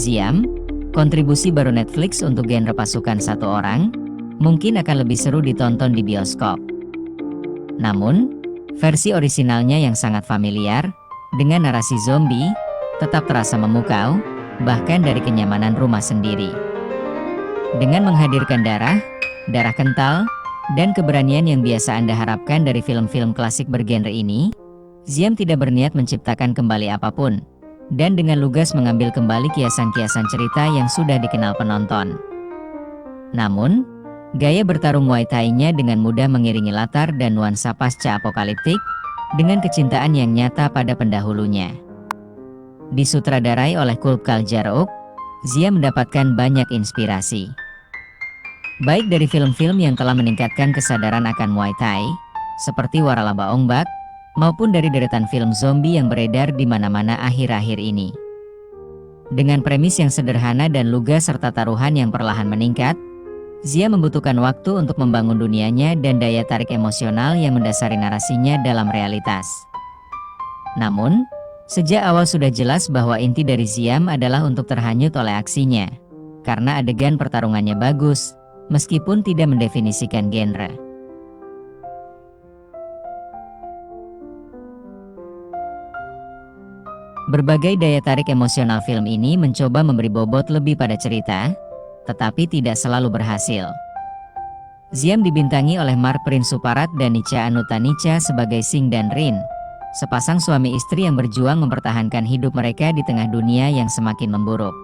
Ziam, kontribusi baru Netflix untuk genre pasukan satu orang, mungkin akan lebih seru ditonton di bioskop. Namun, versi orisinalnya yang sangat familiar, dengan narasi zombie, tetap terasa memukau, bahkan dari kenyamanan rumah sendiri. Dengan menghadirkan darah kental, dan keberanian yang biasa Anda harapkan dari film-film klasik bergenre ini, Ziam tidak berniat menciptakan kembali apapun, dan dengan lugas mengambil kembali kiasan-kiasan cerita yang sudah dikenal penonton. Namun, gaya bertarung Muay Thai-nya dengan mudah mengiringi latar dan nuansa pasca apokaliptik, dengan kecintaan yang nyata pada pendahulunya. Disutradarai oleh Kulp Jarok, Ziam mendapatkan banyak inspirasi. Baik dari film-film yang telah meningkatkan kesadaran akan Muay Thai, seperti Waralaba Ongbak, maupun dari deretan film zombie yang beredar di mana-mana akhir-akhir ini. Dengan premis yang sederhana dan lugas serta taruhan yang perlahan meningkat, Ziam membutuhkan waktu untuk membangun dunianya dan daya tarik emosional yang mendasari narasinya dalam realitas. Namun, sejak awal sudah jelas bahwa inti dari Ziam adalah untuk terhanyut oleh aksinya, karena adegan pertarungannya bagus, meskipun tidak mendefinisikan genre. Berbagai daya tarik emosional film ini mencoba memberi bobot lebih pada cerita, tetapi tidak selalu berhasil. Ziam dibintangi oleh Mark Prince-Suparat dan Nica Anutanica sebagai Singh dan Rin, sepasang suami istri yang berjuang mempertahankan hidup mereka di tengah dunia yang semakin memburuk.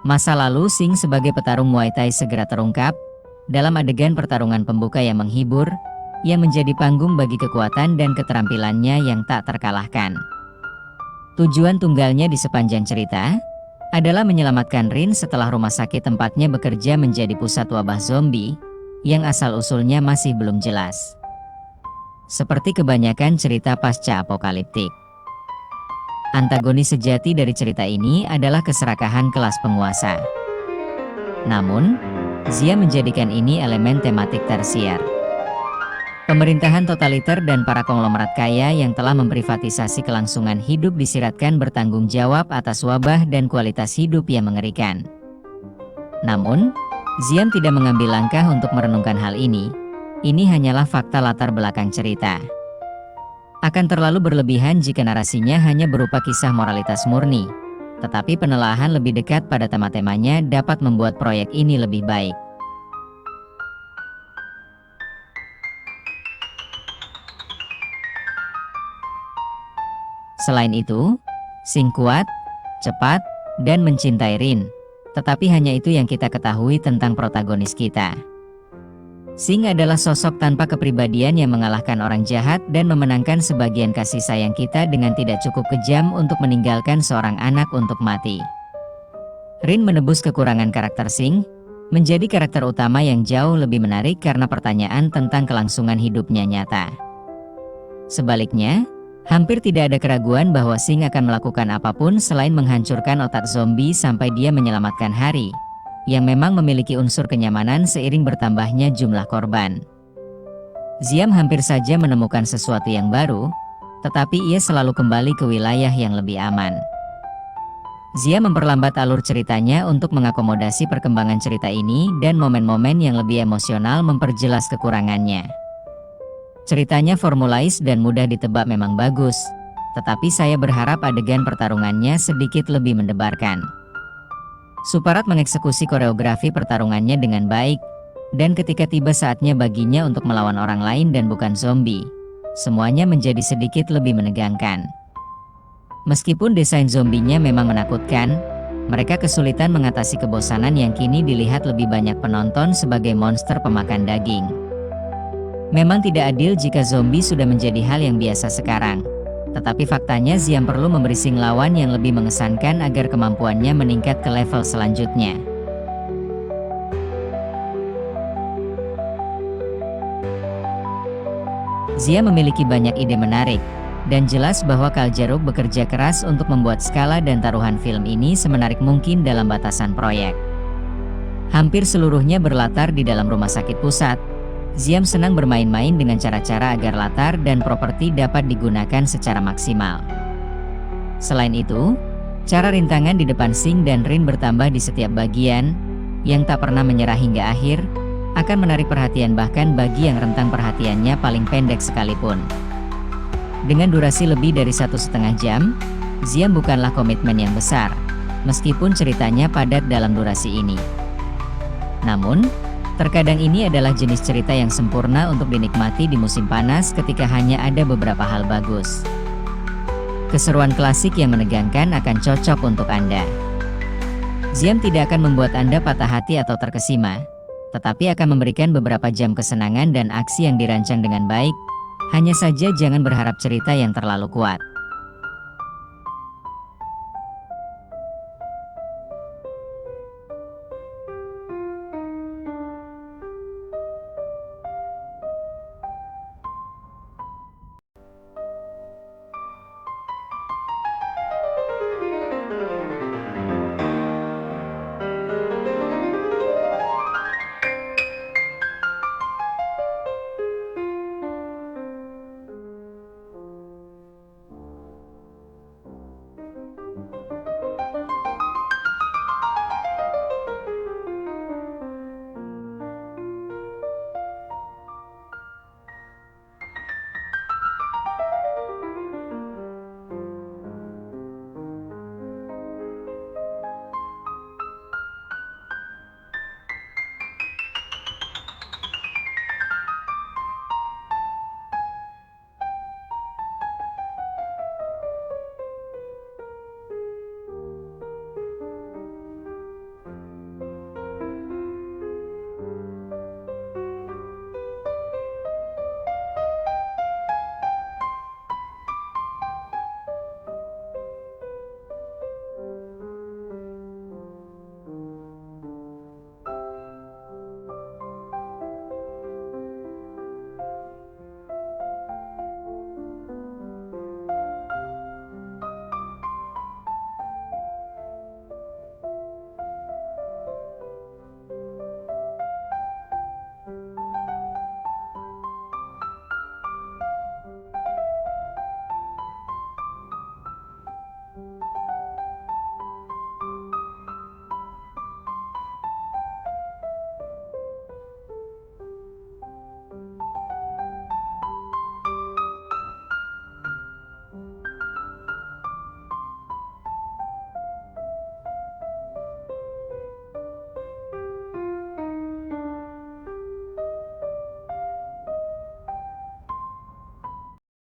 Masa lalu Singh sebagai petarung Muay Thai segera terungkap, dalam adegan pertarungan pembuka yang menghibur, yang menjadi panggung bagi kekuatan dan keterampilannya yang tak terkalahkan. Tujuan tunggalnya di sepanjang cerita adalah menyelamatkan Rin setelah rumah sakit tempatnya bekerja menjadi pusat wabah zombie, yang asal-usulnya masih belum jelas. Seperti kebanyakan cerita pasca apokaliptik, antagonis sejati dari cerita ini adalah keserakahan kelas penguasa. Namun, Ziam menjadikan ini elemen tematik tersier. Pemerintahan totaliter dan para konglomerat kaya yang telah memprivatisasi kelangsungan hidup disiratkan bertanggung jawab atas wabah dan kualitas hidup yang mengerikan. Namun, Ziam tidak mengambil langkah untuk merenungkan hal ini. Ini hanyalah fakta latar belakang cerita. Akan terlalu berlebihan jika narasinya hanya berupa kisah moralitas murni, tetapi penelaahan lebih dekat pada tema-temanya dapat membuat proyek ini lebih baik. Selain itu, Singh kuat, cepat, dan mencintai Rin, tetapi hanya itu yang kita ketahui tentang protagonis kita. Singh adalah sosok tanpa kepribadian yang mengalahkan orang jahat dan memenangkan sebagian kasih sayang kita dengan tidak cukup kejam untuk meninggalkan seorang anak untuk mati. Rin menebus kekurangan karakter Singh, menjadi karakter utama yang jauh lebih menarik karena pertanyaan tentang kelangsungan hidupnya nyata. Sebaliknya, hampir tidak ada keraguan bahwa Singh akan melakukan apapun selain menghancurkan otak zombie sampai dia menyelamatkan Hari, yang memang memiliki unsur kenyamanan seiring bertambahnya jumlah korban. Ziam hampir saja menemukan sesuatu yang baru, tetapi ia selalu kembali ke wilayah yang lebih aman. Ziam memperlambat alur ceritanya untuk mengakomodasi perkembangan cerita ini dan momen-momen yang lebih emosional memperjelas kekurangannya. Ceritanya formulais dan mudah ditebak memang bagus, tetapi saya berharap adegan pertarungannya sedikit lebih mendebarkan. Suparat mengeksekusi koreografi pertarungannya dengan baik, dan ketika tiba saatnya baginya untuk melawan orang lain dan bukan zombie, semuanya menjadi sedikit lebih menegangkan. Meskipun desain zombinya memang menakutkan, mereka kesulitan mengatasi kebosanan yang kini dilihat lebih banyak penonton sebagai monster pemakan daging. Memang tidak adil jika zombie sudah menjadi hal yang biasa sekarang. Tetapi faktanya Ziam perlu memberi Singh lawan yang lebih mengesankan agar kemampuannya meningkat ke level selanjutnya. Ziam memiliki banyak ide menarik, dan jelas bahwa Jarok bekerja keras untuk membuat skala dan taruhan film ini semenarik mungkin dalam batasan proyek. Hampir seluruhnya berlatar di dalam rumah sakit pusat. Ziam senang bermain-main dengan cara-cara agar latar dan properti dapat digunakan secara maksimal. Selain itu, Cara rintangan di depan Sing dan Rin bertambah di setiap bagian, yang tak pernah menyerah hingga akhir, akan menarik perhatian bahkan bagi yang rentang perhatiannya paling pendek sekalipun. Dengan durasi lebih dari 1,5 jam, Ziam bukanlah komitmen yang besar, meskipun ceritanya padat dalam durasi ini. Namun, terkadang ini adalah jenis cerita yang sempurna untuk dinikmati di musim panas ketika hanya ada beberapa hal bagus. Keseruan klasik yang menegangkan akan cocok untuk Anda. Ziam tidak akan membuat Anda patah hati atau terkesima, tetapi akan memberikan beberapa jam kesenangan dan aksi yang dirancang dengan baik. Hanya saja jangan berharap cerita yang terlalu kuat.